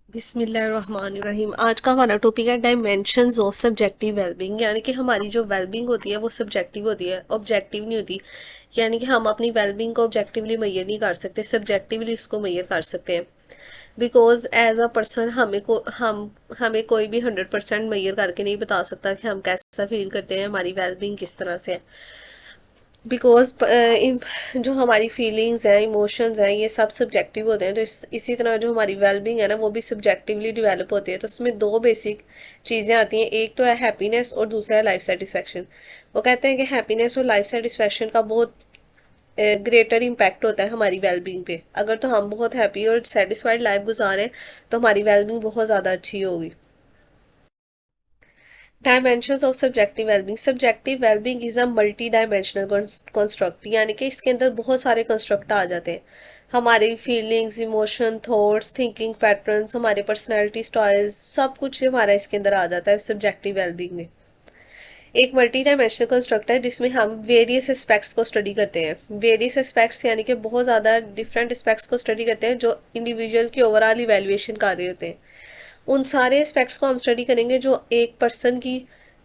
बिस्मिल्लाहिर्रहमानिर्रहीम। आज का हमारा टॉपिक है डायमेंशंस ऑफ सब्जेक्टिव वेलबींग। यानी कि हमारी जो वेलबींग होती है वो सब्जेक्टिव होती है, ऑब्जेक्टिव नहीं होती। यानी कि हम अपनी वेलबींग को ऑब्जेक्टिवली मैयर नहीं कर सकते, सब्जेक्टिवली उसको मैयर कर सकते हैं। बिकॉज एज अ पर्सन हमें कोई भी 100% मैयर करके नहीं बता सकता कि हम कैसा फील करते हैं, हमारी वेलबींग किस तरह से है। बिकॉज जो हमारी फीलिंग्स हैं, इमोशंस हैं, ये सब सब्जेक्टिव होते हैं। तो इसी तरह जो हमारी वेलबींग है ना, वो भी सब्जेक्टिवली डेवलप होती है। तो इसमें दो बेसिक चीज़ें आती हैं, एक तो है हैप्पीनेस और दूसरा है लाइफ सेटिस्फेक्शन। वो कहते हैं कि हैप्पीनेस और लाइफ सेटिस्फेक्शन का बहुत ग्रेटर इम्पैक्ट होता है हमारी वेलबींग पे। अगर तो हम बहुत हैप्पी और सेटिस्फाइड लाइफ गुजारें तो हमारी वेलबींग बहुत ज़्यादा अच्छी होगी। Dimensions of subjective wellbeing. Subjective wellbeing is a multi dimensional construct. यानी कि इसके अंदर बहुत सारे कंस्ट्रक्ट आ जाते हैं। हमारी feelings, emotion, thoughts, thinking patterns, हमारे पर्सनैलिटी स्टाइल्स, सब कुछ हमारा इसके अंदर आ जाता है सब्जेक्टिव वेलबींग में। एक मल्टी डायमेंशनल कंस्ट्रक्ट है जिसमें हम वेरियस एस्पेक्ट्स को स्टडी करते हैं। वेरियस एस्पेक्ट्स यानी कि बहुत ज़्यादा डिफरेंट एस्पेक्ट्स को स्टडी करते हैं जो इंडिविजुअल की ओवरऑल इवेल्युएशन कर रहे होते हैं। उन सारे एस्पेक्ट्स को हम स्टडी करेंगे जो एक पर्सन की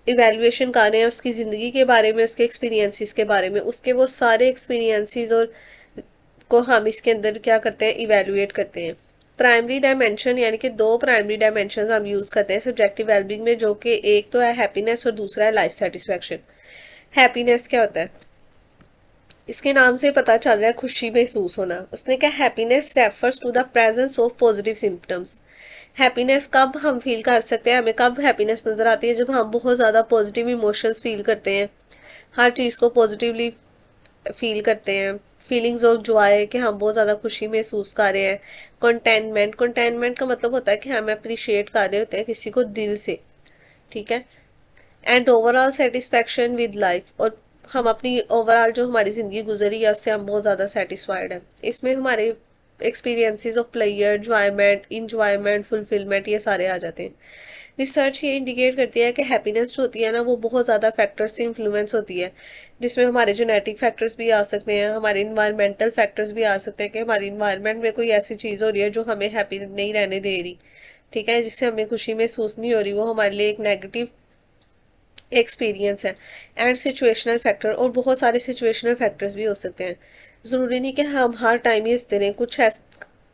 इवेल्युएशन कर रहे हैं, उसकी ज़िंदगी के बारे में, उसके एक्सपीरियंसेस के बारे में। उसके वो सारे एक्सपीरियंसेस और को हम इसके अंदर क्या करते हैं, इवेल्युएट करते हैं। प्राइमरी डायमेंशन यानी कि दो प्राइमरी डायमेंशन हम यूज़ करते हैं सब्जेक्टिव वेलबींग में, जो कि एक तो है हैप्पीनेस और दूसरा है लाइफ सेटिस्फैक्शन। हैप्पीनेस क्या होता है? इसके नाम से पता चल रहा है खुशी महसूस होना। उसने कहा happiness refers to the presence of positive symptoms. Happiness कब हम फील कर सकते हैं, हमें कब हैप्पीनेस नज़र आती है? जब हम बहुत ज़्यादा पॉजिटिव इमोशंस फील करते हैं, हर चीज़ को पॉजिटिवली फील करते हैं। फीलिंग्स ऑफ जॉय कि हम बहुत ज़्यादा खुशी महसूस कर रहे हैं। कंटेनमेंट, कंटेनमेंट का मतलब होता है कि हम अप्रिशिएट कर रहे होते हैं किसी को दिल से। ठीक है। And overall satisfaction with life, और हम अपनी ओवरऑल जो हमारी ज़िंदगी गुजरी है उससे हम बहुत ज़्यादा सेटिस्फाइड हैं। इसमें हमारे experiences of player, enjoyment, enjoyment, fulfilment, ये सारे आ जाते हैं। रिसर्च ये इंडिकेट करती है कि हैप्पीनेस जो होती है ना, वो बहुत ज़्यादा फैक्टर्स से इन्फ्लुएंस होती है। जिसमें हमारे जेनेटिक फैक्टर्स भी आ सकते हैं, हमारे इन्वायरमेंटल फैक्टर्स भी आ सकते हैं कि हमारी इन्वायरमेंट में कोई ऐसी चीज़ हो रही है जो हमें हैप्पी नहीं रहने दे रही। ठीक है, जिससे हमें खुशी महसूस नहीं हो रही, वो हमारे लिए एक नेगेटिव एक्सपीरियंस है। एंड सिचुएशनल फैक्टर, और बहुत सारे सिचुएशनल फैक्टर्स भी हो सकते हैं। ज़रूरी नहीं कि हम हर टाइम ही हंसते रहें।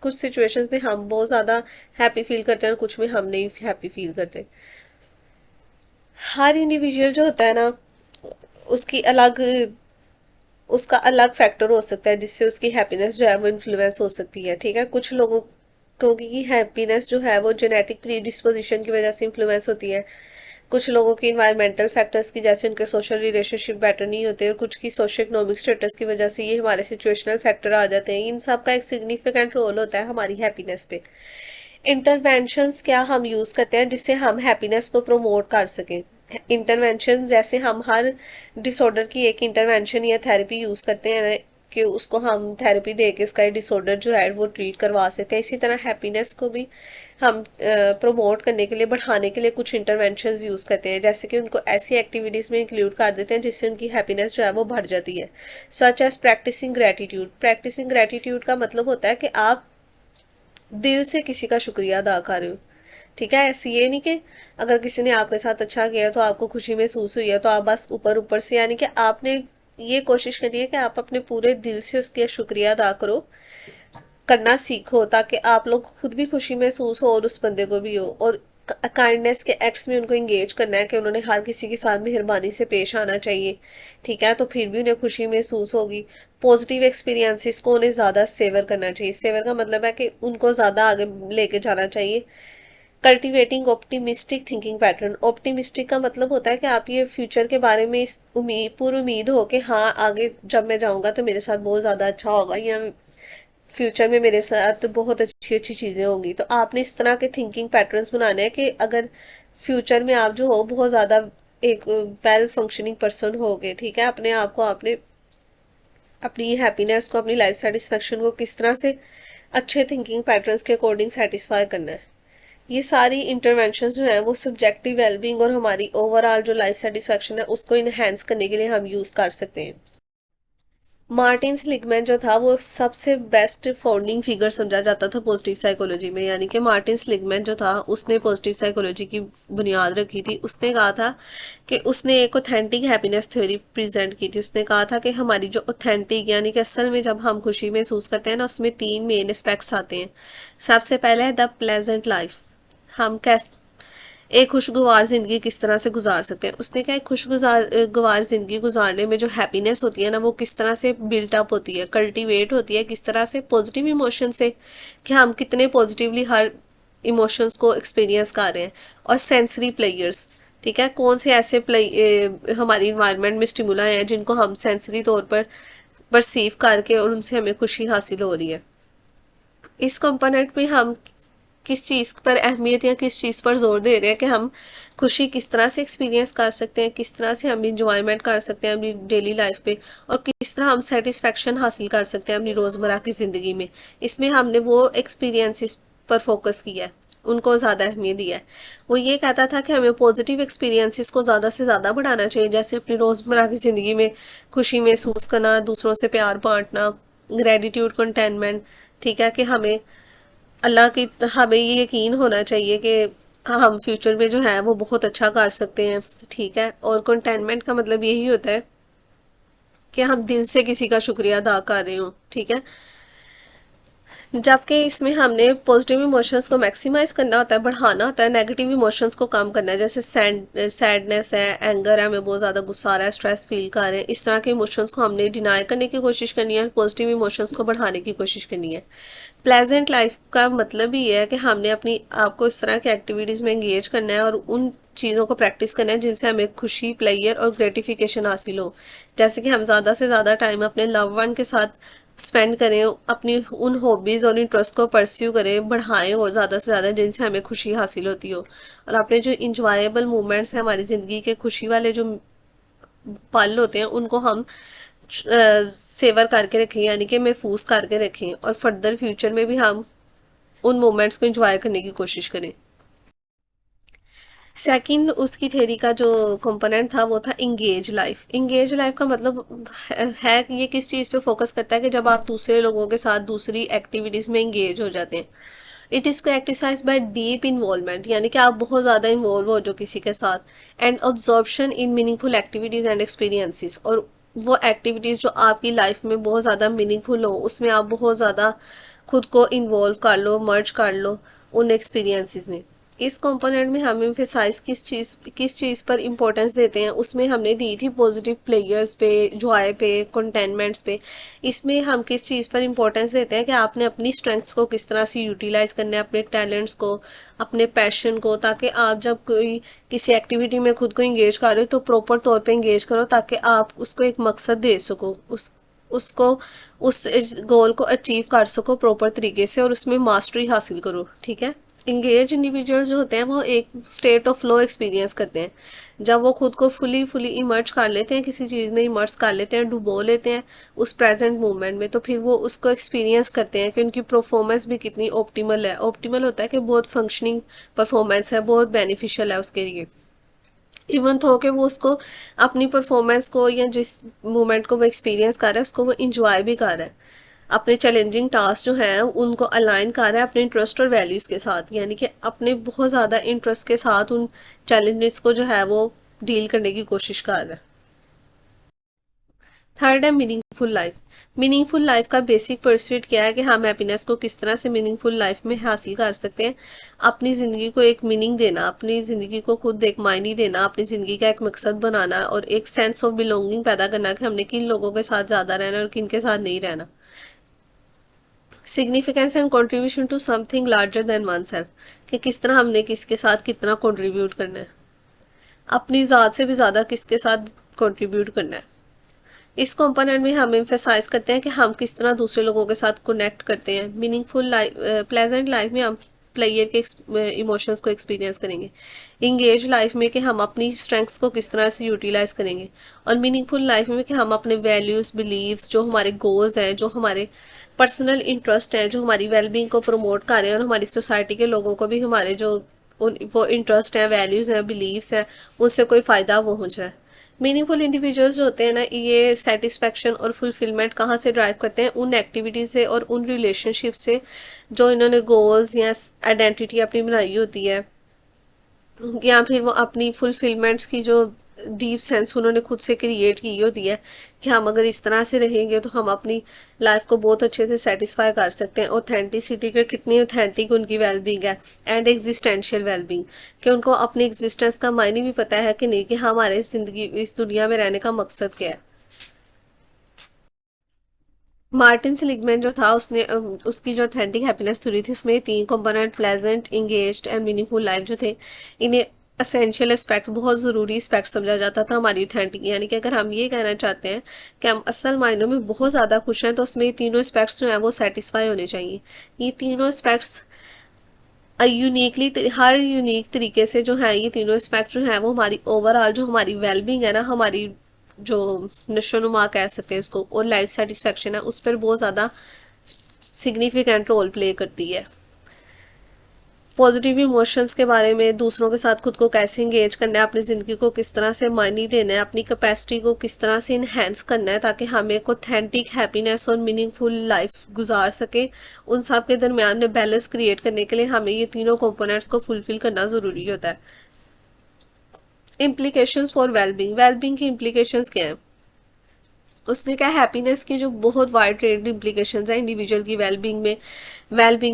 कुछ सिचुएशंस में हम बहुत ज़्यादा हैप्पी फील करते हैं और कुछ में हम नहीं हैप्पी फील करते। हर इंडिविजुअल जो होता है ना, उसकी अलग उसका अलग फैक्टर हो सकता है जिससे उसकी हैप्पीनेस जो है वो इन्फ्लुएंस हो सकती है। ठीक है, कुछ लोगों क्योंकि हैप्पीनेस जो है वो जेनेटिक प्री डिस्पोजिशन की वजह से इन्फ्लुएंस होती है। कुछ लोगों की इन्वायरमेंटल फैक्टर्स की, जैसे उनके सोशल रिलेशनशिप बेटर नहीं होते, और कुछ की सोशो इकोनॉमिक स्टेटस की वजह से ये हमारे सिचुएशनल फैक्टर आ जाते हैं। इन सब का एक सिग्निफिकेंट रोल होता है हमारी हैप्पीनेस पे। इंटरवेंशंस क्या हम यूज़ करते हैं जिससे हम हैप्पीनेस को प्रमोट कर सकें? इंटरवेंशन जैसे हम हर डिसऑर्डर की एक इंटरवेंशन या थेरेपी यूज़ करते हैं कि उसको हम थेरेपी दे के उसका डिसऑर्डर जो है वो ट्रीट करवा सकते हैं। इसी तरह हैप्पीनेस को भी हम प्रमोट करने के लिए, बढ़ाने के लिए कुछ इंटरवेंशंस यूज़ करते हैं। जैसे कि उनको ऐसी एक्टिविटीज़ में इंक्लूड कर देते हैं जिससे उनकी हैप्पीनेस जो है वो बढ़ जाती है। Such as practising gratitude. Practising gratitude का मतलब होता है कि आप दिल से किसी का शुक्रिया अदा कर रहे हो। ठीक है, ऐसी ये नहीं कि अगर किसी ने आपके साथ अच्छा किया तो आपको खुशी महसूस हुई है तो आप बस ऊपर ऊपर से, यानी कि आपने ये कोशिश करिए कि आप अपने पूरे दिल से उसके शुक्रिया अदा करो, करना सीखो, ताकि आप लोग खुद भी खुशी महसूस हो और उस बंदे को भी हो। और काइंडनेस के एक्ट्स में उनको इंगेज करना है कि उन्होंने हर किसी के साथ मेहरबानी से पेश आना चाहिए। ठीक है, तो फिर भी उन्हें खुशी महसूस होगी। पॉजिटिव एक्सपीरियंसेस को उन्हें ज़्यादा सेवर करना चाहिए। सेवर का मतलब है कि उनको ज़्यादा आगे लेके जाना चाहिए। Cultivating optimistic thinking pattern. Optimistic का मतलब होता है कि आप ये फ्यूचर के बारे में इस उम्मीद, पूरी उम्मीद हो कि हाँ आगे जब मैं जाऊँगा तो मेरे साथ बहुत ज़्यादा अच्छा होगा, या फ्यूचर में मेरे साथ बहुत अच्छी अच्छी चीज़ें होंगी। तो आपने इस तरह के थिंकिंग पैटर्न्स बनाने हैं कि अगर फ्यूचर में आप जो हो बहुत ज़्यादा एक वेल फंक्शनिंग पर्सन होगे। ठीक है, अपने आप को, आपने अपनी हैप्पीनेस को, अपनी लाइफ सेटिस्फेक्शन को किस तरह से अच्छे थिंकिंग पैटर्न्स के अकॉर्डिंग सेटिस्फाई करना है। ये सारी इंटरवेंशंस जो है वो सब्जेक्टिव वेलबींग और हमारी ओवरऑल जो लाइफ सेटिस्फेक्शन है उसको इन्हेंस करने के लिए हम यूज़ कर सकते हैं। मार्टिन सेलिग्मैन जो था वो सबसे बेस्ट फाउंडिंग फिगर समझा जाता था पॉजिटिव साइकोलॉजी में। यानी कि मार्टिन सेलिग्मैन जो था उसने पॉजिटिव साइकोलॉजी की बुनियाद रखी थी। उसने कहा था कि उसने एक ऑथेंटिक हैप्पीनेस थ्योरी प्रेजेंट की थी। उसने कहा था कि हमारी जो ऑथेंटिक यानी कि असल में जब हम खुशी महसूस करते हैं ना, उसमें 3 मेन एस्पेक्ट्स आते हैं। सबसे पहले है द प्लेजेंट लाइफ। हम कैस एक खुशगवार ज़िंदगी किस तरह से गुजार सकते हैं। उसने कहा खुशगुजार गवार ज़िंदगी गुजारने में जो हैप्पीनेस होती है ना, वो किस तरह से बिल्टअप होती है, कल्टीवेट होती है, किस तरह से पॉजिटिव इमोशन से, कि हम कितने पॉजिटिवली हर इमोशंस को एक्सपीरियंस कर रहे हैं। और सेंसरी प्लेयर्स, ठीक है, कौन से ऐसे हमारी इन्वायरमेंट में स्टिमुला हैं जिनको हम सेंसरी तौर पर परसीव करके और उनसे हमें खुशी हासिल हो रही है। इस कंपोनेंट में हम किस चीज़ पर अहमियत या किस चीज़ पर जोर दे रहे हैं कि हम खुशी किस तरह से एक्सपीरियंस कर सकते हैं, किस तरह से हम इंजॉयमेंट कर सकते हैं अपनी डेली लाइफ पे, और किस तरह हम सेटिस्फेक्शन हासिल कर सकते हैं अपनी रोज़मर्रा की ज़िंदगी में। इसमें हमने वो एक्सपीरियंसेस पर फोकस किया है, उनको ज़्यादा अहमियत दिया है। वो ये कहता था कि हमें पॉजिटिव एक्सपीरियंसेस को ज़्यादा से ज़्यादा बढ़ाना चाहिए, जैसे अपनी रोज़मर्रा की ज़िंदगी में खुशी महसूस करना, दूसरों से प्यार बांटना, ग्रेटिट्यूड, कंटेनमेंट। ठीक है, कि हमें अल्लाह की, हमें ये यकीन होना चाहिए कि हम फ्यूचर में जो है वो बहुत अच्छा कर सकते हैं। ठीक है, और कंटेनमेंट का मतलब यही होता है कि हम दिल से किसी का शुक्रिया अदा कर रहे हो। ठीक है, जबकि इसमें हमने पॉजिटिव इमोशंस को मैक्सिमाइज करना होता है, बढ़ाना होता है, नेगेटिव इमोशंस को कम करना है। जैसे सैडनेस है, एंगर है, हमें बहुत ज़्यादा गुस्सा आ रहा है, स्ट्रेस फील कर रहे हैं, इस तरह के इमोशंस को हमने डिनाई करने की कोशिश करनी है, पॉजिटिव इमोशंस को बढ़ाने की कोशिश करनी है। प्लेजेंट लाइफ का मतलब ही है कि हमने अपनी आपको इस तरह की एक्टिविटीज़ में इंगेज करना है और उन चीज़ों को प्रैक्टिस करना है जिनसे हमें खुशी, प्लेयर और ग्रेटिफिकेशन हासिल हो। जैसे कि हम ज़्यादा से ज़्यादा टाइम अपने लव वन के साथ स्पेंड करें, अपनी उन हॉबीज़ और इंटरेस्ट को परस्यू करें, बढ़ाएं और ज़्यादा से ज़्यादा जिनसे हमें खुशी हासिल होती हो। और अपने जो इंजॉयबल मोमेंट्स हैं हमारी ज़िंदगी के, खुशी वाले जो पल होते हैं, उनको हम सेवर करके रखें, यानी कि महफूज करके रखें, और फर्दर फ्यूचर में भी हम उन मोमेंट्स को एंजॉय करने की कोशिश करें। सेकंड उसकी थ्योरी का जो कंपोनेंट था वो था इंगेज लाइफ। इंगेज लाइफ का मतलब है कि ये किस चीज़ पे फोकस करता है कि जब आप दूसरे लोगों के साथ दूसरी एक्टिविटीज़ में इंगेज हो जाते हैं। It is characterised by deep involvement, यानी कि आप बहुत ज़्यादा इन्वॉल्व हो जो किसी के साथ, and absorption in meaningful activities and experiences. और वो एक्टिविटीज़ जो आपकी लाइफ में बहुत ज़्यादा मीनिंगफुल हो, उसमें आप बहुत ज़्यादा खुद को इन्वॉल्व कर लो, मर्ज कर लो उन एक्सपीरियंसेस में। इस कंपोनेंट में हम एम्फेसाइज किस चीज़ पर इम्पोर्टेंस देते हैं, उसमें हमने दी थी पॉजिटिव प्लेयर्स पे, जॉय पे, कंटेनमेंट्स पे। इसमें हम किस चीज़ पर इम्पोर्टेंस देते हैं कि आपने अपनी स्ट्रेंथ्स को किस तरह से यूटिलाइज करना है, अपने टैलेंट्स को, अपने पैशन को, ताकि आप जब कोई किसी एक्टिविटी में खुद को इंगेज कर रहे हो तो प्रॉपर तौर पे इंगेज करो, ताकि आप उसको एक मकसद दे सको, उसको उस गोल को अचीव कर सको प्रॉपर तरीके से और उसमें मास्टरी हासिल करो। ठीक है, इंगेज इंडिविजुअल्स जो होते हैं वो एक स्टेट ऑफ फ्लो एक्सपीरियंस करते हैं। जब वो खुद को फुली फुली इमर्ज कर लेते हैं, किसी चीज़ में इमर्ज कर लेते हैं, डुबो लेते हैं उस प्रेजेंट मोमेंट में, तो फिर वो उसको एक्सपीरियंस करते हैं कि उनकी परफॉर्मेंस भी कितनी ऑप्टिमल है। ऑप्टिमल होता है कि बहुत फंक्शनिंग परफॉर्मेंस है, बहुत बेनिफिशियल है उसके लिए। इवन तो कि वो उसको अपनी परफॉर्मेंस को या जिस मोमेंट को वो एक्सपीरियंस कर रहा है उसको वो इंजॉय भी कर रहा है, अपने चैलेंजिंग टास्क जो हैं उनको अलाइन कर रहा है अपने इंटरेस्ट और वैल्यूज़ के साथ, यानी कि अपने बहुत ज़्यादा इंटरेस्ट के साथ उन चैलेंजेस को जो है वो डील करने की कोशिश कर रहा है। थर्ड है मीनिंगफुल लाइफ। मीनिंगफुल लाइफ का बेसिक परस्यूट क्या है कि हम हैप्पीनेस को किस तरह से मीनिंगफुल लाइफ में हासिल कर सकते हैं। अपनी ज़िंदगी को एक मीनिंग देना, अपनी ज़िंदगी को खुद एक मायने देना, अपनी ज़िंदगी का एक मकसद बनाना और एक सेंस ऑफ बिलोंगिंग पैदा करना कि हमने किन लोगों के साथ ज़्यादा रहना और किन के साथ नहीं रहना। Significance and contribution to something larger than oneself, कि किस तरह हमने किसके साथ कितना कंट्रीब्यूट करना है, अपनी ज़ात से भी ज़्यादा किसके साथ कंट्रीब्यूट करना है। इस कंपोनेंट में हम एम्फेसाइज करते हैं कि हम किस तरह दूसरे लोगों के साथ कनेक्ट करते हैं। मीनिंगफुल लाइफ, प्लेजेंट लाइफ में हम प्लेयर के इमोशंस को एक्सपीरियंस करेंगे। इंगेज लाइफ में कि हम अपनी स्ट्रेंथ्स को किस तरह से यूटिलाइज करेंगे। और मीनिंगफुल लाइफ में कि हम अपने वैल्यूज़, बिलीव्स, जो हमारे गोल्स हैं, जो हमारे पर्सनल इंटरेस्ट हैं, जो हमारी वेलबींग को प्रमोट कर रहे हैं और हमारी सोसाइटी के लोगों को भी हमारे जो वो इंटरेस्ट हैं, वैल्यूज़ हैं, बिलीव्स हैं, उनसे कोई फ़ायदा वो पहुँच रहा है। मीनिंगफुल इंडिविजुअल्स जो होते हैं ना, ये सेटिस्फैक्शन और फुलफिलमेंट कहाँ से ड्राइव करते हैं? उन एक्टिविटीज़ से और उन रिलेशनशिप से जो इन्होंने गोल्स या आइडेंटिटी अपनी बनाई होती है, या फिर वो अपनी फुलफिलमेंट्स की जो डीप सेंस उन्होंने खुद से क्रिएट की होती है कि हम अगर इस तरह से रहेंगे तो हम अपनी लाइफ को बहुत अच्छे से सेटिस्फाई कर सकते हैं। ऑथेंटिसिटी के कितनी ऑथेंटिक उनकी वेलबींग है, एंड एग्जिस्टेंशियल वेलबींग, कि उनको अपनी एग्जिस्टेंस का मायने भी पता है कि नहीं, कि हमारे ज़िंदगी इस दुनिया में रहने का मकसद क्या है। मार्टिन सेलिगमैन जो था, उसने उसकी जो ऑथेंटिक हैप्पीनेस थ्योरी थी, उसमें तीन component pleasant, engaged and meaningful life जो थे, इन्हें असेंशियल एस्पेक्ट, बहुत ज़रूरी एस्पेक्ट समझा जाता था हमारी ऑथेंटिक। यानी कि अगर हम ये कहना चाहते हैं कि हम असल मायनों में बहुत ज़्यादा खुश हैं, तो उसमें ये तीनों एस्पेक्ट्स जो हैं वो सेटिस्फाई होने चाहिए। ये तीनों एस्पेक्ट्स यूनिकली, हर यूनिक तरीके से जो है, ये तीनों एस्पेक्ट जो है वो हमारी ओवरऑल जो हमारी वेलबींग है ना, हमारी जो नशो नुमा कह सकते हैं उसको, और लाइफ सेटिस्फेक्शन है, उस पर बहुत ज़्यादा सिग्निफिकेंट रोल प्ले करती है। पॉजिटिव इमोशंस के बारे में, दूसरों के साथ खुद को कैसे इंगेज करना है, अपनी ज़िंदगी को किस तरह से मायने देना है, अपनी कैपेसिटी को किस तरह से इन्हेंस करना है ताकि हम एक ऑथेंटिक हैप्पीनेस और मीनिंगफुल लाइफ गुजार सकें, उन सब के दरमियान में बैलेंस क्रिएट करने के लिए हमें ये तीनों कंपोनेंट्स को फुलफिल करना ज़रूरी होता है। इम्प्लीकेशंस फॉर वेलबींग, वेलबींग की इम्प्लीकेशंस क्या है? उसने क्या, हैप्पीनेस की जो बहुत वाइड रेंज इम्प्लीकेशंस है इंडिविजुअल की वेलबींग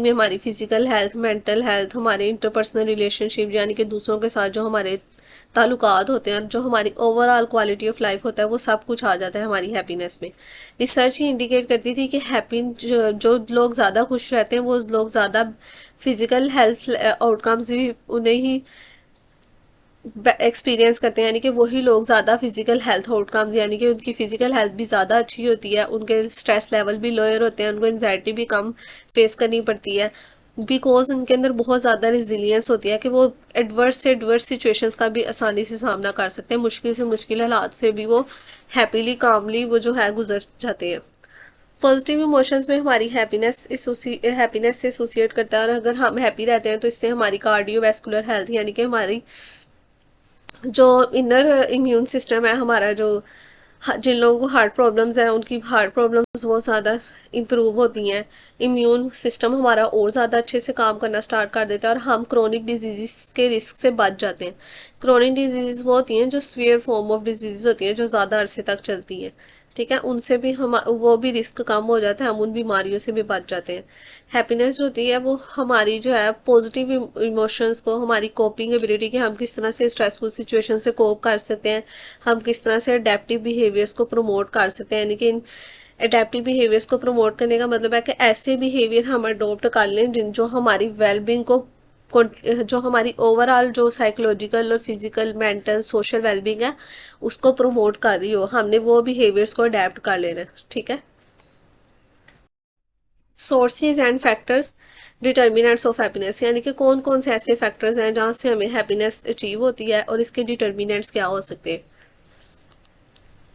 में हमारी फिजिकल हेल्थ, मेंटल हेल्थ, हमारे इंटरपर्सनल रिलेशनशिप, यानी कि दूसरों के साथ जो हमारे ताल्लुकात होते हैं, जो हमारी ओवरऑल क्वालिटी ऑफ लाइफ होता है, वो सब कुछ आ जाता है हमारी हैप्पीनेस में। रिसर्च ही इंडिकेट करती थी कि हैप्पी जो लोग ज़्यादा खुश रहते हैं, वो लोग ज़्यादा फिजिकल हेल्थ आउटकम्स भी उन्हें ही एक्सपीरियंस करते हैं, यानी कि वही लोग ज़्यादा फिजिकल हेल्थ आउटकम्स, यानी कि उनकी फिजिकल हेल्थ भी ज़्यादा अच्छी होती है, उनके स्ट्रेस लेवल भी लोअर होते हैं, उनको एनजाइटी भी कम फेस करनी पड़ती है, बिकॉज उनके अंदर बहुत ज़्यादा रिजिलियंस होती है कि वो एडवर्स से एडवर्स सिचुएशंस का भी आसानी से सामना कर सकते हैं, मुश्किल से मुश्किल हालात से भी वो हैप्पीली कामली वो जो है गुजर जाते हैं। पॉजिटिव इमोशंस में हमारी हैप्पीनेस से एसोसिएट करता है, और अगर हम हैप्पी रहते हैं तो इससे हमारी कार्डियोवैस्कुलर हेल्थ, यानी कि हमारी जो इनर इम्यून सिस्टम है हमारा, जो जिन लोगों को हार्ट प्रॉब्लम्स हैं उनकी हार्ट प्रॉब्लम्स बहुत ज़्यादा इम्प्रूव होती हैं। इम्यून सिस्टम हमारा और ज़्यादा अच्छे से काम करना स्टार्ट कर देता है, और हम क्रोनिक डिजीज़ के रिस्क से बच जाते हैं। क्रोनिक डिजीज़ वो होती हैं जो सीवियर फॉर्म ऑफ डिजीज़ होती हैं, जो ज़्यादा अरसे तक चलती हैं, ठीक है, उनसे भी हम वो भी रिस्क कम हो जाता है, हम उन बीमारियों से भी बच जाते हैं। हैप्पीनेस जो होती है वो हमारी जो है पॉजिटिव इमोशंस को, हमारी कोपिंग एबिलिटी, कि हम किस तरह से स्ट्रेसफुल सिचुएशन से कोप कर सकते हैं, हम किस तरह से अडेप्टिव बिहेवियर्स को प्रमोट कर सकते हैं। यानी कि इन अडेप्टिव बिहेवियर्स को प्रमोट करने का मतलब है कि ऐसे बिहेवियर हम अडोप्ट कर लें जिन जो हमारी वेलबींग को, जो हमारी ओवरऑल जो साइकोलॉजिकल और फिजिकल मेंटल सोशल वेलबींग है उसको प्रमोट कर रही हो, हमने वो बिहेवियर्स को अडेप्ट कर लेना है, ठीक है। Sources and factors, determinants of happiness, यानी कि कौन कौन से ऐसे फैक्टर्स हैं जहाँ से हमें हैप्पीनेस अचीव होती है, और इसके डिटर्मिनेंट्स क्या हो सकते हैं।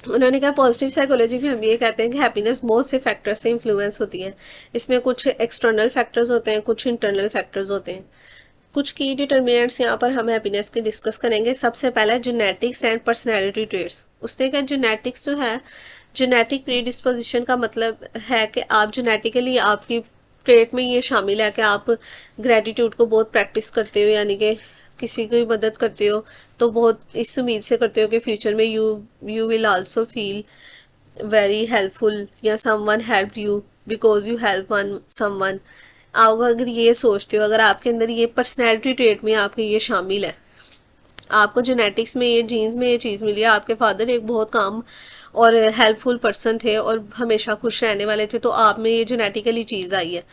उन्होंने कहा, पॉजिटिव साइकोलॉजी में हम ये कहते हैं कि हैप्पीनेस बहुत से फैक्टर्स से इन्फ्लुएंस होती है। इसमें कुछ एक्सटर्नल फैक्टर्स होते हैं, कुछ इंटरनल फैक्टर्स होते हैं। कुछ की डिटर्मिनेंट्स यहाँ पर हम हैप्पीनेस के डिस्कस करेंगे। सबसे पहला जेनेटिक्स एंड पर्सनैलिटी ट्रेट्स। उसने कहा जेनेटिक्स जो है, जेनेटिक प्रीडिस्पोजिशन का मतलब है कि आप जेनेटिकली, आपकी ट्रेट में ये शामिल है कि आप ग्रेटिट्यूड को बहुत प्रैक्टिस करते हो, यानी कि किसी की मदद करते हो तो बहुत इस उम्मीद से करते हो कि फ्यूचर में you will also feel very helpful, या someone help you because you help one someone. आप अगर ये सोचते हो, अगर आपके अंदर ये पर्सनैलिटी ट्रेट में आपके ये शामिल है, आपको जेनेटिक्स में ये जीन्स में ये चीज़ मिली है, आपके फादर एक बहुत काम और हेल्पफुल पर्सन थे और हमेशा खुश रहने वाले थे, तो आप में ये जेनेटिकली चीज़ आई है,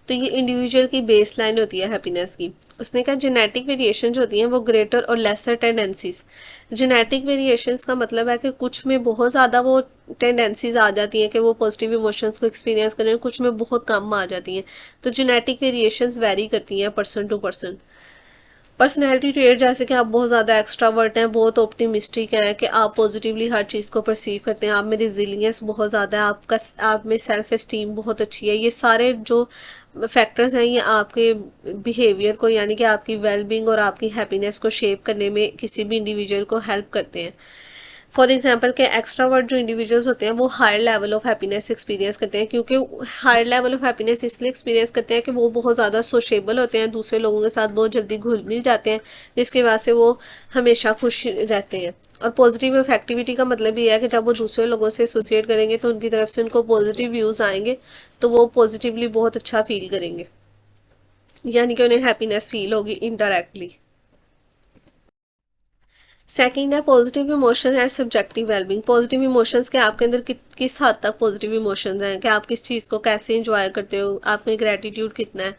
तो ये इंडिविजुअल की बेस लाइन होती है हैप्पीनेस की। उसने कहा जेनेटिक वेरिएशन जो होती हैं वो ग्रेटर और लेसर टेंडेंसीज। जेनेटिक वेरिएशंस का मतलब है कि कुछ में बहुत ज़्यादा वो टेंडेंसीज आ जाती हैं कि वो पॉजिटिव इमोशंस को एक्सपीरियंस करें, कुछ में बहुत कम आ जाती हैं। तो जेनेटिक वेरिएशंस वेरी करती हैं person to person. Personality trait, जैसे कि आप बहुत ज़्यादा एक्स्ट्रावर्ट हैं, बहुत ऑप्टिमिस्टिक हैं, कि आप पॉजिटिवली हर चीज़ को परसीव करते हैं, आप में रिजिलियंस बहुत ज़्यादा है, आप में सेल्फ एस्टीम बहुत अच्छी है। ये सारे जो फैक्टर्स हैं ये आपके बिहेवियर को, यानी कि आपकी वेलबींग और आपकी हैप्पीनेस को शेप करने में किसी भी इंडिविजुअल को हेल्प करते हैं। फॉर एग्जाम्पल के एक्सट्रावर्ट जो इंडिविजुअल्स होते हैं वो higher level of happiness experience करते हैं, क्योंकि हायर लेवल ऑफ हैप्पीनेस इसलिए एक्सपीरियंस करते हैं कि वो बहुत ज़्यादा सोशेबल होते हैं, दूसरे लोगों के साथ बहुत जल्दी घुल मिल जाते हैं, जिसकी वजह से वो हमेशा खुश रहते हैं। और पॉजिटिव इफेक्टिविटी का मतलब ये है कि जब वो दूसरे लोगों से एसोसिएट करेंगे तो उनकी तरफ से उनको पॉजिटिव व्यूज़ आएंगे, तो वो पॉजिटिवली बहुत अच्छा फील करेंगे, यानी कि उन्हें हैप्पीनेस फील होगी इनडायरेक्टली। सेकंड है positive emotion and subjective wellbeing. Positive emotions के आपके अंदर किस हद तक पॉजिटिव इमोशंस हैं, कि आप किस चीज़ को कैसे इंजॉय करते हो, आप में ग्रेटिट्यूड कितना है,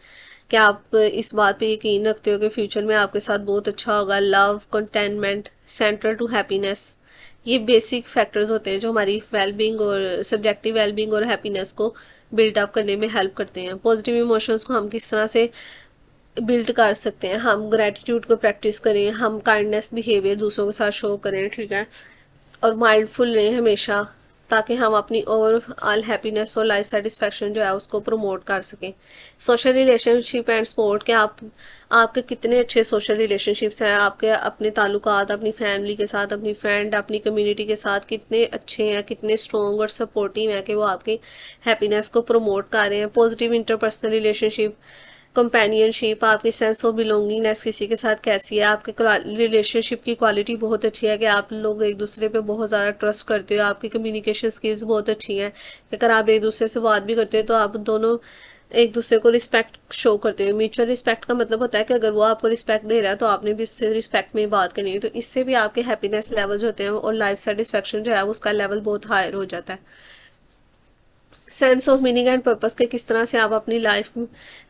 क्या आप इस बात पे यकीन रखते हो कि फ्यूचर में आपके साथ बहुत अच्छा होगा। Love, containment, central to happiness, ये बेसिक फैक्टर्स होते हैं जो हमारी वेलबींग और सब्जेक्टिव वेलबींग और हैप्पीनेस को बिल्डअप करने में हेल्प करते हैं। पॉजिटिव इमोशंस को हम किस तरह से बिल्ड कर सकते हैं, हम ग्रेटिट्यूड को प्रैक्टिस करें, हम काइंडनेस बिहेवियर दूसरों के साथ शो करें, ठीक है, और माइंडफुल रहें हमेशा, ताकि हम अपनी ओवरऑल हैप्पीनेस और लाइफ सेटिस्फैक्शन जो है उसको प्रमोट कर सकें। सोशल रिलेशनशिप एंड सपोर्ट, के आपके कितने अच्छे सोशल रिलेशनशिप्स हैं, आपके अपने ताल्लुकात अपनी फैमिली के साथ, अपनी फ्रेंड, अपनी कम्युनिटी के साथ कितने अच्छे हैं, कितने स्ट्रॉन्ग और सपोर्टिव हैं कि वो आपकी हैप्पीनेस को प्रमोट कर रहे हैं। पॉजिटिव इंटरपर्सनल रिलेशनशिप, कंपेनियनशिप, आपकी सेंस ऑफ बिलोंगिंगनेस किसी के साथ कैसी है, आपके रिलेशनशिप की क्वालिटी बहुत अच्छी है कि आप लोग एक दूसरे पे बहुत ज़्यादा ट्रस्ट करते हो, आपकी कम्युनिकेशन स्किल्स बहुत अच्छी हैं कि अगर आप एक दूसरे से बात भी करते हो तो आप दोनों एक दूसरे को रिस्पेक्ट शो करते हो। म्यूचुअल रिस्पेक्ट का मतलब होता है कि अगर वो आपको रिस्पेक्ट दे रहा है तो आपने भी उससे रिस्पेक्ट में बात करनी है, तो इससे भी आपके हैप्पीनेस लेवल जो होते हैं और लाइफ सेटिस्फेक्शन जो है उसका लेवल बहुत हायर हो जाता है। Sense of meaning and purpose, के किस तरह से आप अपनी लाइफ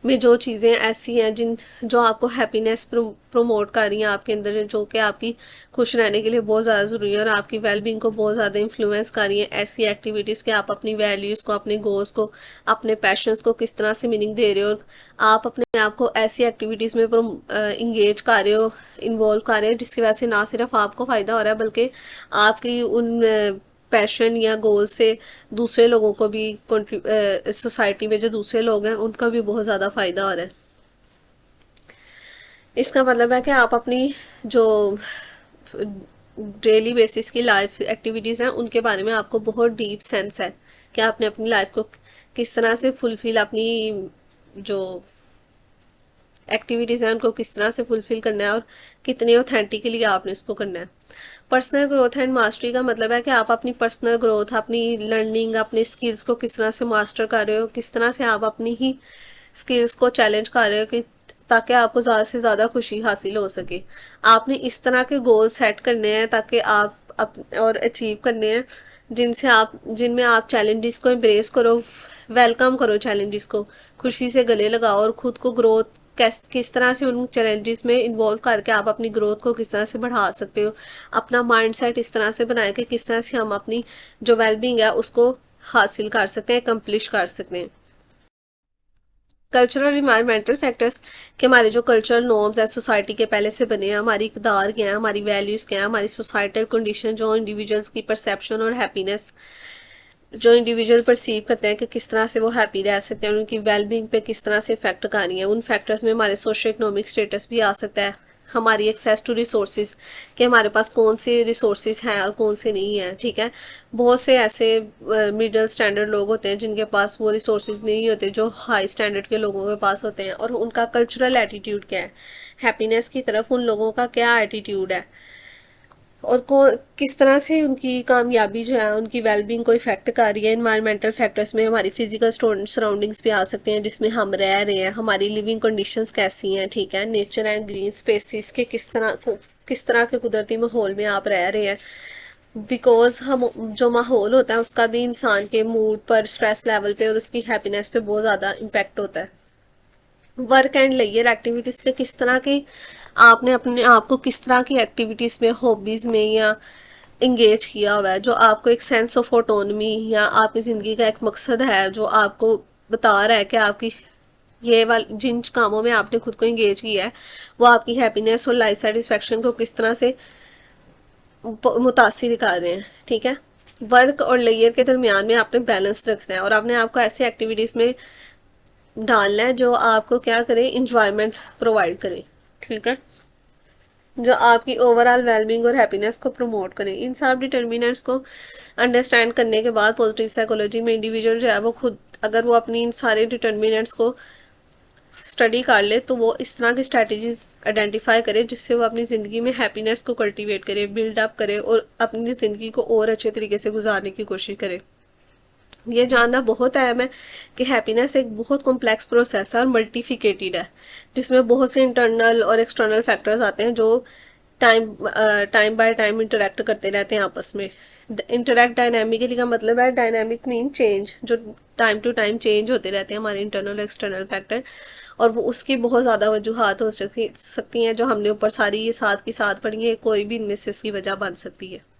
में जो चीज़ें ऐसी हैं जो आपको हैप्पीनेस प्रमोट कर रही हैं आपके अंदर, जो कि आपकी खुश रहने के लिए बहुत ज़्यादा ज़रूरी है और आपकी वेलबींग को बहुत ज़्यादा इन्फ्लुएंस कर रही हैं, ऐसी एक्टिविटीज़ के आप अपनी वैल्यूज़ को, अपने गोल्स को, अपने पैशंस को किस तरह से मीनिंग दे रहे हो, और आप अपने आप को ऐसी एक्टिविटीज़ में इंगेज कर रहे हो, इन्वॉल्व कर रहे हो, जिसकी वजह से ना सिर्फ आपको फ़ायदा हो रहा है बल्कि आपकी उन पैशन या गोल से दूसरे लोगों को भी, सोसाइटी में जो दूसरे लोग हैं उनका भी बहुत ज़्यादा फ़ायदा हो रहा है। इसका मतलब है कि आप अपनी जो डेली बेसिस की लाइफ एक्टिविटीज़ हैं उनके बारे में आपको बहुत डीप सेंस है कि आपने अपनी लाइफ को किस तरह से फुलफिल, अपनी जो एक्टिविटीज़ हैं उनको किस तरह से फुलफिल करना है और कितने ऑथेंटिकली आपने उसको करना है। पर्सनल ग्रोथ एंड मास्टरी का मतलब है कि आप अपनी पर्सनल ग्रोथ, अपनी लर्निंग, अपनी स्किल्स को किस तरह से मास्टर कर रहे हो, किस तरह से आप अपनी ही स्किल्स को चैलेंज कर रहे हो कि ताकि आपको ज़्यादा से ज़्यादा खुशी हासिल हो सके। आपने इस तरह के गोल सेट करने हैं ताकि आप और अचीव करने हैं जिनमें आप चैलेंजेस को एम्ब्रेस करो, वेलकम करो चैलेंजेस को, खुशी से गले लगाओ और ख़ुद को ग्रोथ किस तरह से उन चैलेंजेस में इन्वॉल्व करके आप अपनी ग्रोथ को किस तरह से बढ़ा सकते हो। अपना माइंडसेट इस तरह से बनाए कि किस तरह से हम अपनी जो वेलबींग है उसको हासिल कर सकते हैं, अकम्प्लिश कर सकते हैं। कल्चरल इन्वायरमेंटल फैक्टर्स, कि हमारे जो कल्चरल नॉर्म्स है सोसाइटी के पहले से बने हैं, हमारी इकदार क्या है, हमारी वैल्यूज़ क्या है, हमारी सोसाइटल कंडीशन, जो इंडिविजुअल्स की परसेप्शन और हैप्पीनेस, जो इंडिविजुअल परसीव करते हैं कि किस तरह से वो हैप्पी रह सकते हैं, उनकी वेलबींग पे किस तरह से इफेक्ट कर रही है। उन फैक्टर्स में हमारे सोशो इकोनॉमिक स्टेटस भी आ सकता है, हमारी एक्सेस टू रिसोर्सेज, कि हमारे पास कौन से रिसोर्सेज हैं और कौन से नहीं हैं, ठीक है। बहुत से ऐसे मिडिल स्टैंडर्ड लोग होते हैं जिनके पास वो रिसोर्सेज नहीं होते जो हाई स्टैंडर्ड के लोगों के पास होते हैं, और उनका कल्चरल एटीट्यूड क्या है, हैप्पीनेस की तरफ उन लोगों का क्या एटीट्यूड है, और किस तरह से उनकी कामयाबी जो है उनकी वेलबींग को इफेक्ट कर रही है। इन्वायरमेंटल फैक्टर्स में हमारी फिजिकल सराउंडिंग्स भी आ सकते हैं जिसमें हम रह रहे हैं, हमारी लिविंग कंडीशंस कैसी हैं, ठीक है। नेचर एंड ग्रीन स्पेसिस के किस तरह के कुदरती माहौल में आप रह रहे हैं, बिकॉज हम जो माहौल होता है उसका भी इंसान के मूड पर, स्ट्रेस लेवल पे और उसकी हैप्पीनेस पे बहुत ज़्यादा इम्पेक्ट होता है। वर्क एंड लेयर एक्टिविटीज़ के किस तरह की आपने अपने आप को किस तरह की एक्टिविटीज़ में, हॉबीज़ में या इंगेज किया हुआ है, जो आपको एक सेंस ऑफ ऑटोनमी या आपकी ज़िंदगी का एक मकसद है जो आपको बता रहा है कि आपकी ये वाली जिन कामों में आपने खुद को इंगेज किया है वो आपकी हैप्पीनेस और लाइफ सेटिस्फेक्शन को किस तरह से मुतासिर कर रहे हैं, ठीक है। वर्क और लेयर के दरमियान में आपने बैलेंस रखना है और आपने आपको ऐसी एक्टिविटीज़ में डालना है जो आपको क्या करे, इंजॉयमेंट प्रोवाइड करे, ठीक है। जो आपकी ओवरऑल वेलबींग और हैप्पीनेस को प्रमोट करें। इन सब डिटर्मिनेंट्स को अंडरस्टैंड करने के बाद पॉजिटिव साइकोलॉजी में इंडिविजुअल जो है वो खुद, अगर वो अपनी इन सारे डिटर्मिनेंट्स को स्टडी कर ले तो वो इस तरह की स्ट्रैटेजीज आइडेंटिफाई करे जिससे वो अपनी ज़िंदगी में हैप्पीनेस को कल्टीवेट करे, बिल्डअप करे और अपनी ज़िंदगी को और अच्छे तरीके से गुजारने की कोशिश करे। ये जानना बहुत अहम है कि हैप्पीनेस एक बहुत कॉम्प्लेक्स प्रोसेस है और मल्टीफिकेटेड है, जिसमें बहुत से इंटरनल और एक्सटर्नल फैक्टर्स आते हैं जो टाइम बाय टाइम इंटरेक्ट करते रहते हैं आपस में। इंटरेक्ट डायनामिकली का मतलब है, डायनामिक मीन चेंज, जो टाइम टू टाइम चेंज होते रहते हैं हमारे इंटरनल एक्सटर्नल फैक्टर, और वो उसकी बहुत ज़्यादा वजूहत हो सकती हैं जो हमने ऊपर सारी ये साथ की साथ पढ़ी है, कोई भी इनमें से उसकी वजह बन सकती है।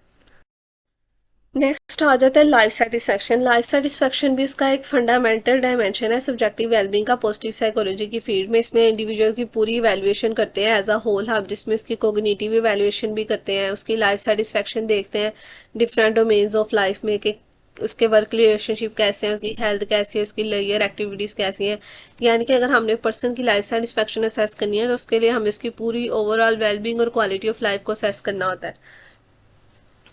नेक्स्ट आ जाता है लाइफ सेटिस्फैक्शन। लाइफ सेटिस्फैक्शन भी उसका एक फंडामेंटल डायमेंशन है सब्जेक्टिव वेलबींग का पॉजिटिव साइकोलॉजी की फील्ड में। इसमें इंडिविजुअल की पूरी इवैल्यूएशन करते हैं एज अ होल हम, जिसमें उसकी कोग्निटिव इवैल्यूएशन भी करते हैं, उसकी लाइफ सेटिस्फैक्शन देखते हैं डिफरेंट डोमेन्स ऑफ लाइफ में कि उसके वर्क रिलेशनशिप कैसे हैं, उसकी हेल्थ कैसी है, उसकी लेयर एक्टिविटीज़ कैसी हैं। यानी कि अगर हमने पर्सन की लाइफ सेटिस्फैक्शन असेस करनी है तो उसके लिए हमें उसकी पूरी ओवरऑल वेलबींग और क्वालिटी ऑफ लाइफ को असेस करना होता है।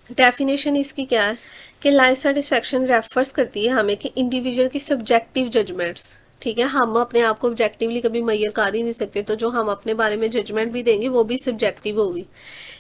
डेफिनेशन इसकी क्या है कि लाइफ सेटिस्फैक्शन रेफर्स करती है हमें कि इंडिविजुअल की सब्जेक्टिव जजमेंट्स, ठीक है, हम अपने आप को ऑब्जेक्टिवली कभी मैयर कर ही नहीं सकते, तो जो हम अपने बारे में जजमेंट भी देंगे वो भी सब्जेक्टिव होगी।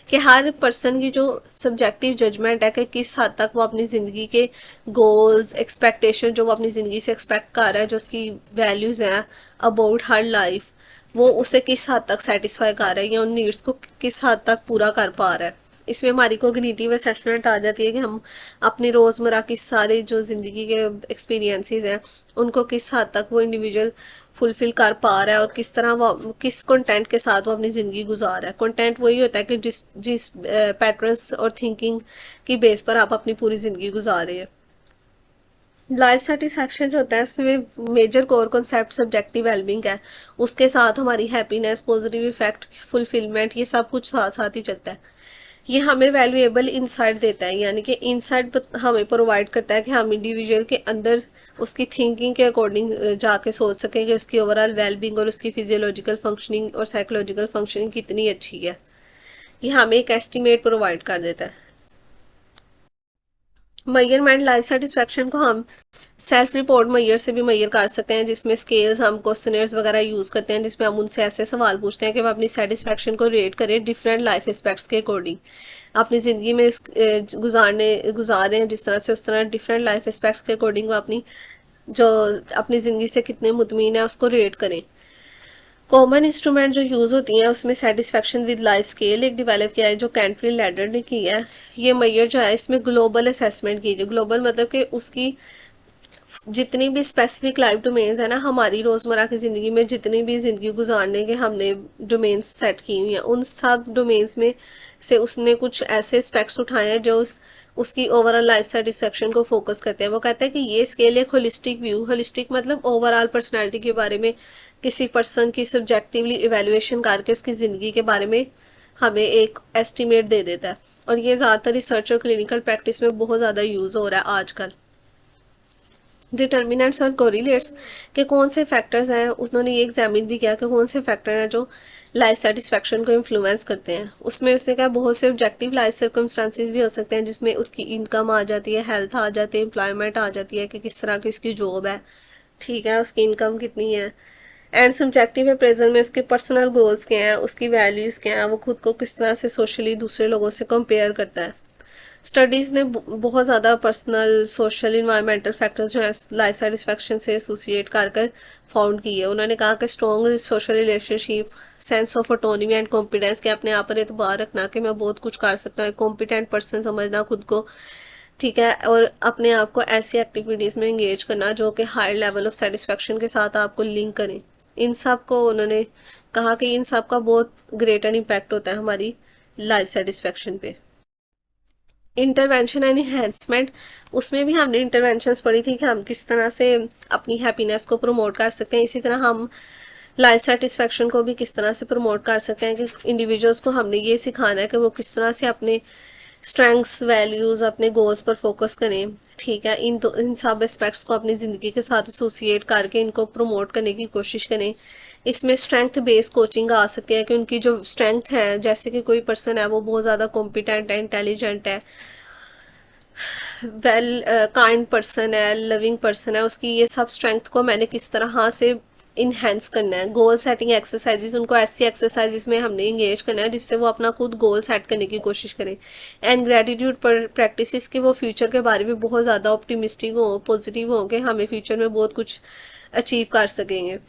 कि हर पर्सन की जो सब्जेक्टिव जजमेंट है कि किस हद तक वो अपनी ज़िंदगी के गोल्स, एक्सपेक्टेशन जो वो अपनी ज़िंदगी से एक्सपेक्ट कर रहा है, जो उसकी वैल्यूज़ हैं अबाउट हर लाइफ, वो उसे किस हद तक सेटिस्फाई कर रहा है या उन नीड्स को किस हद तक पूरा कर पा रहा है। इसमें हमारी कोग्निटिव असेसमेंट आ जाती है कि हम अपनी रोज़मर्रा की सारे जो ज़िंदगी के एक्सपीरियंसेस हैं उनको किस हद तक वो इंडिविजुअल फुलफिल कर पा रहा है और किस तरह वो किस कंटेंट के साथ वो अपनी ज़िंदगी गुजार रहा है। कंटेंट वही होता है कि जिस जिस पैटर्न्स और थिंकिंग की बेस पर आप अपनी पूरी ज़िंदगी गुजार रहे हैं। लाइफ सेटिस्फैक्शन जो होता है इसमें major core concept subjective wellbeing है, उसके साथ हमारी हैप्पीनेस, पॉजिटिव इफेक्ट, फुलफिलमेंट, ये सब कुछ साथ साथ ही चलता है। ये हमें वैल्यूएबल इंसाइट देता है, यानी कि इंसाइट हमें प्रोवाइड करता है कि हम इंडिविजुअल के अंदर उसकी थिंकिंग के अकॉर्डिंग जाके सोच सकें कि उसकी ओवरऑल वेलबींग और उसकी फिजियोलॉजिकल फंक्शनिंग और साइकोलॉजिकल फंक्शनिंग कितनी अच्छी है। ये हमें एक एस्टिमेट प्रोवाइड कर देता है। मैयरमेंट लाइफ सेटिस्फैक्शन को हम सेल्फ रिपोर्ट मैयर से भी मैयर कर सकते हैं, जिसमें स्केल्स हम क्वेश्चनर्स वगैरह यूज़ करते हैं, जिसमें हम उनसे ऐसे सवाल पूछते हैं कि वो अपनी सेटिस्फैक्शन को रेट करें डिफरेंट लाइफ एस्पेक्ट्स के अकॉर्डिंग। अपनी ज़िंदगी में गुजार रहे हैं जिस तरह से, उस तरह डिफरेंट लाइफ एस्पेक्ट्स के अकॉर्डिंग वो अपनी जो अपनी ज़िंदगी से कितने मुतमीन है उसको रेट करें। कॉमन इंस्ट्रूमेंट जो यूज़ होती हैं उसमें सेटिस्फैक्शन विद लाइफ स्केल एक डेवलप किया है जो कैंट्री लैडर ने किया है। ये मैयर जो है इसमें ग्लोबल असेसमेंट कीजिए। ग्लोबल मतलब कि उसकी जितनी भी स्पेसिफिक लाइफ डोमेन्स है ना, हमारी रोज़मर्रा की ज़िंदगी में जितनी भी ज़िंदगी गुजारने के हमने डोमेन्स सेट की हुई हैं, उन सब डोमेन्स में से उसने कुछ ऐसे एस्पेक्ट्स उठाए हैं जो उसकी ओवरऑल लाइफ सेटिस्फेक्शन को फोकस करते हैं। वो कहते हैं कि ये स्केल एक होलिस्टिक व्यू, होलिस्टिक मतलब ओवरऑल पर्सनैलिटी के बारे में किसी पर्सन की सब्जेक्टिवली इवेल्युएशन करके उसकी ज़िंदगी के बारे में हमें एक एस्टिमेट दे देता है। और ये ज़्यादातर रिसर्च और क्लिनिकल प्रैक्टिस में बहुत ज़्यादा यूज़ हो रहा है आजकल। डिटर्मिनेंट्स और कोरिलेट्स के कौन से फैक्टर्स हैं, उन्होंने ये एग्जामिन भी किया कि कौन से फैक्टर हैं जो लाइफ सेटिस्फैक्शन को इन्फ्लुएंस करते हैं। उसमें उसने कहा बहुत से ऑब्जेक्टिव लाइफ सर्कमस्टांसिस भी हो सकते हैं, जिसमें उसकी इनकम आ जाती है, हेल्थ आ जाती है, एम्प्लॉयमेंट आ जाती है कि किस तरह की उसकी जॉब है, ठीक है, उसकी इनकम कितनी है। एंड सब्जेक्टिव अप्रेजल में उसके पर्सनल गोल्स क्या हैं, उसकी वैल्यूज़ क्या हैं, वो खुद को किस तरह से सोशली दूसरे लोगों से कंपेयर करता है। स्टडीज़ ने बहुत ज़्यादा पर्सनल, सोशल, इन्वायरमेंटल फैक्टर्स जो है लाइफ सेटिस्फैक्शन से एसोसिएट कर कर फाउंड की है। उन्होंने कहा कि strong social relationship, sense of autonomy and confidence, के अपने आप पर एतबार रखना कि मैं बहुत कुछ कर सकता हूँ, कॉम्पिटेंट पर्सन समझना खुद को, ठीक है, और अपने आप को ऐसी एक्टिविटीज़ में इंगेज करना जो कि हाई लेवल ऑफ सेटिस्फैक्शन के साथ आपको लिंक करें। इन सब को उन्होंने कहा कि इन सब का बहुत ग्रेटर इम्पैक्ट होता है हमारी लाइफ सेटिस्फैक्शन पे। इंटरवेंशन एंड इन्हेंसमेंट, उसमें भी हमने इंटरवेंशंस पढ़ी थी कि हम किस तरह से अपनी हैप्पीनेस को प्रमोट कर सकते हैं। इसी तरह हम लाइफ सेटिस्फैक्शन को भी किस तरह से प्रमोट कर सकते हैं कि इंडिविजुअल्स को हमने ये सिखाना है कि वो किस तरह से अपने स्ट्रेंथ्स, वैल्यूज़, अपने गोल्स पर फोकस करें, ठीक है, इन सब एस्पेक्ट्स को अपनी ज़िंदगी के साथ एसोसिएट करके इनको प्रमोट करने की कोशिश करें। इसमें स्ट्रेंथ बेस्ड कोचिंग आ सकती है कि उनकी जो स्ट्रेंथ है, जैसे कि कोई पर्सन है वो बहुत ज़्यादा कॉम्पिटेंट है, इंटेलिजेंट है, वेल काइंड पर्सन है, लविंग पर्सन है, उसकी ये सब स्ट्रेंथ को मैंने किस तरह से इन्हेंस करना है। गोल सेटिंग एक्सरसाइजेस, उनको ऐसी एक्सरसाइजेस में हमने इंगेज करना है जिससे वो अपना खुद गोल सेट करने की कोशिश करें। एंड ग्रेटिट्यूड पर प्रैक्टिस कि वो फ्यूचर के बारे में बहुत ज़्यादा ऑप्टिमिस्टिक हो, पॉजिटिव हो कि हमें फ्यूचर में बहुत कुछ अचीव कर सकेंगे।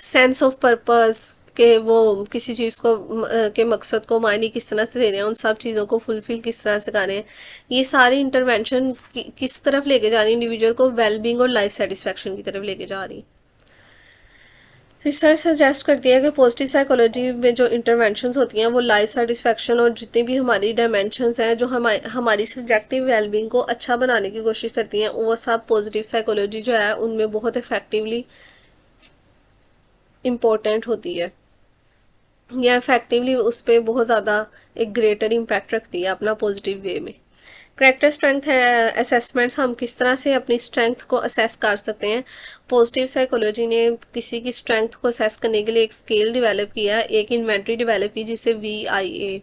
सेंस ऑफ पर्पस के वो किसी चीज़ को के मकसद को मायने किस तरह से दे रहे हैं, उन सब चीज़ों को फुलफिल किस तरह से कर रहे हैं। ये सारी इंटरवेंशन किस तरफ लेके जा रही है इंडिविजुअल को, वेलबींग और लाइफ सेटिस्फैक्शन की तरफ लेके जा रही है। रिसर्च सजेस्ट करती है कि पॉजिटिव साइकोलॉजी में जो इंटरवेंशंस होती हैं वो लाइफ सेटिस्फैक्शन और जितनी भी हमारी डायमेंशंस हैं जो हमारी सब्जेक्टिव वेलबींग को अच्छा बनाने की कोशिश करती हैं, वो सब पॉजिटिव साइकोलॉजी जो है उनमें बहुत इफेक्टिवली इम्पोर्टेंट होती है, या इफेक्टिवली उस पर बहुत ज़्यादा एक ग्रेटर इम्पैक्ट रखती है अपना पॉजिटिव वे में। करेक्टर स्ट्रेंथ है असेसमेंट्स, हम किस तरह से अपनी स्ट्रेंथ को असेस कर सकते हैं। पॉजिटिव साइकोलॉजी ने किसी की स्ट्रेंथ को असेस करने के लिए एक स्केल डेवलप किया, एक इन्वेंट्री डेवलप की जिसे VIA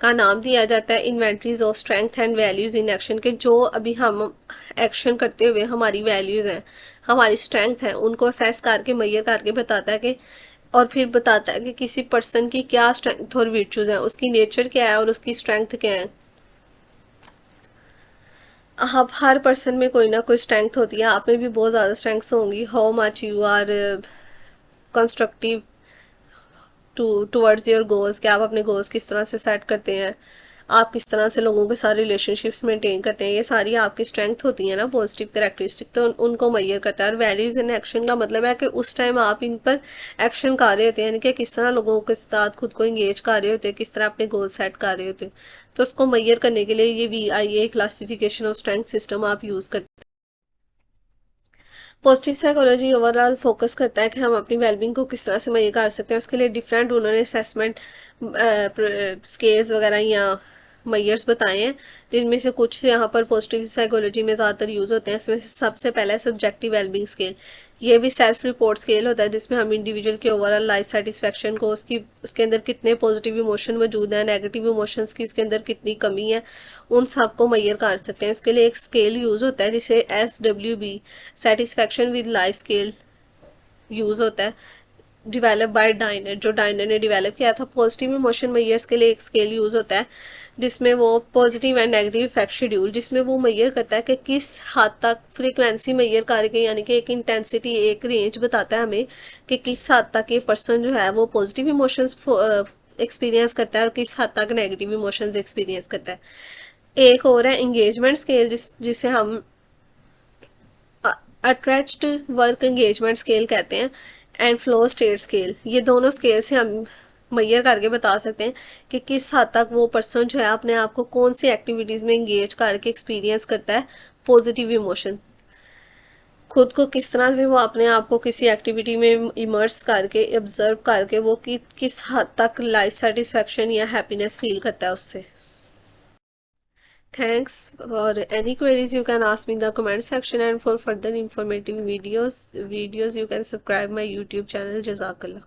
का नाम दिया जाता है, inventories of strength and values in action के। जो अभी हम एक्शन करते हुए हमारी वैल्यूज़ हैं, हमारी स्ट्रेंथ है, उनको असेस करके मैयर करके बताता है कि, और फिर बताता है कि किसी पर्सन की क्या स्ट्रेंथ और वर्चूज़ हैं, उसकी नेचर क्या है और उसकी स्ट्रेंथ क्या है। आप हर पर्सन में कोई ना कोई स्ट्रेंथ होती है, आप में भी बहुत ज़्यादा स्ट्रेंथ्स होंगी। How much you are constructive towards your goals, कि आप अपने गोल्स किस तरह से सेट करते हैं, आप किस तरह से लोगों के साथ रिलेशनशिप्स मेंटेन करते हैं, ये सारी आपकी स्ट्रेंथ होती है ना पॉजिटिव कैरेक्टरिस्टिक, तो उनको मैयर करता है। और वैल्यूज़ इन एक्शन का मतलब है कि उस टाइम आप इन पर एक्शन कर रहे होते हैं, यानी कि किस तरह लोगों के साथ खुद को इंगेज कर रहे होते हैं, किस तरह अपने गोल सेट कर रहे होते हैं। तो उसको मैयर करने के लिए ये VIA classification of strength system आप यूज़ करते हैं। पॉजिटिव साइकोलॉजी ओवरऑल फोकस करता है कि हम अपनी वेलबींग को किस तरह से मैयर कर सकते हैं। उसके लिए डिफरेंट उन्होंने असेसमेंट स्केल्स वगैरह या मैयर्स बताए हैं, जिनमें से कुछ यहाँ पर पॉजिटिव साइकोलॉजी में ज़्यादातर यूज़ होते हैं। इसमें से सबसे पहला है सब्जेक्टिव वेलबींग स्केल। ये भी सेल्फ रिपोर्ट स्केल होता है जिसमें हम इंडिविजुअल के ओवरऑल लाइफ सेटिस्फैक्शन को, उसके अंदर कितने पॉजिटिव इमोशन मौजूद हैं, नेगेटिव इमोशंस की उसके अंदर कितनी कमी है, उन सब को मैयर कर सकते हैं। उसके लिए एक स्केल यूज़ होता है जिसे SWB satisfaction with life scale use होता है, डिवेलप बाय डाइनर, जो डाइनर ने डिवेलप किया था। पॉजिटिव इमोशन मैयर्स के लिए एक स्केल यूज़ होता है जिसमें वो positive and negative effect schedule, जिसमें वो मैयर करता है कि किस हद तक फ्रीक्वेंसी मैयर करके, यानी कि एक इंटेंसिटी, एक रेंज बताता है हमें कि किस हद तक ये पर्सन जो है वो पॉजिटिव इमोशंस एक्सपीरियंस करता है और किस हद तक नेगेटिव इमोशंस एक्सपीरियंस करता है। एक और है इंगेजमेंट स्केल, जिसे हम अट्रैच्ड वर्क एंगेजमेंट स्केल कहते हैं, एंड फ्लो स्टेट स्केल। ये दोनों स्केल से हम मैयर करके बता सकते हैं कि किस हद तक वो पर्सन जो है अपने आप को कौन सी एक्टिविटीज़ में इंगेज करके एक्सपीरियंस करता है पॉजिटिव इमोशन, खुद को किस तरह से वो अपने आप को किसी एक्टिविटी में इमर्स करके ऑब्जर्व करके वो किस हद तक लाइफ सेटिस्फैक्शन या हैप्पीनेस फील करता है उससे। Thanks. For any queries, you can ask me in the comment section, and for further informative videos, you can subscribe my YouTube channel. Jazakallah.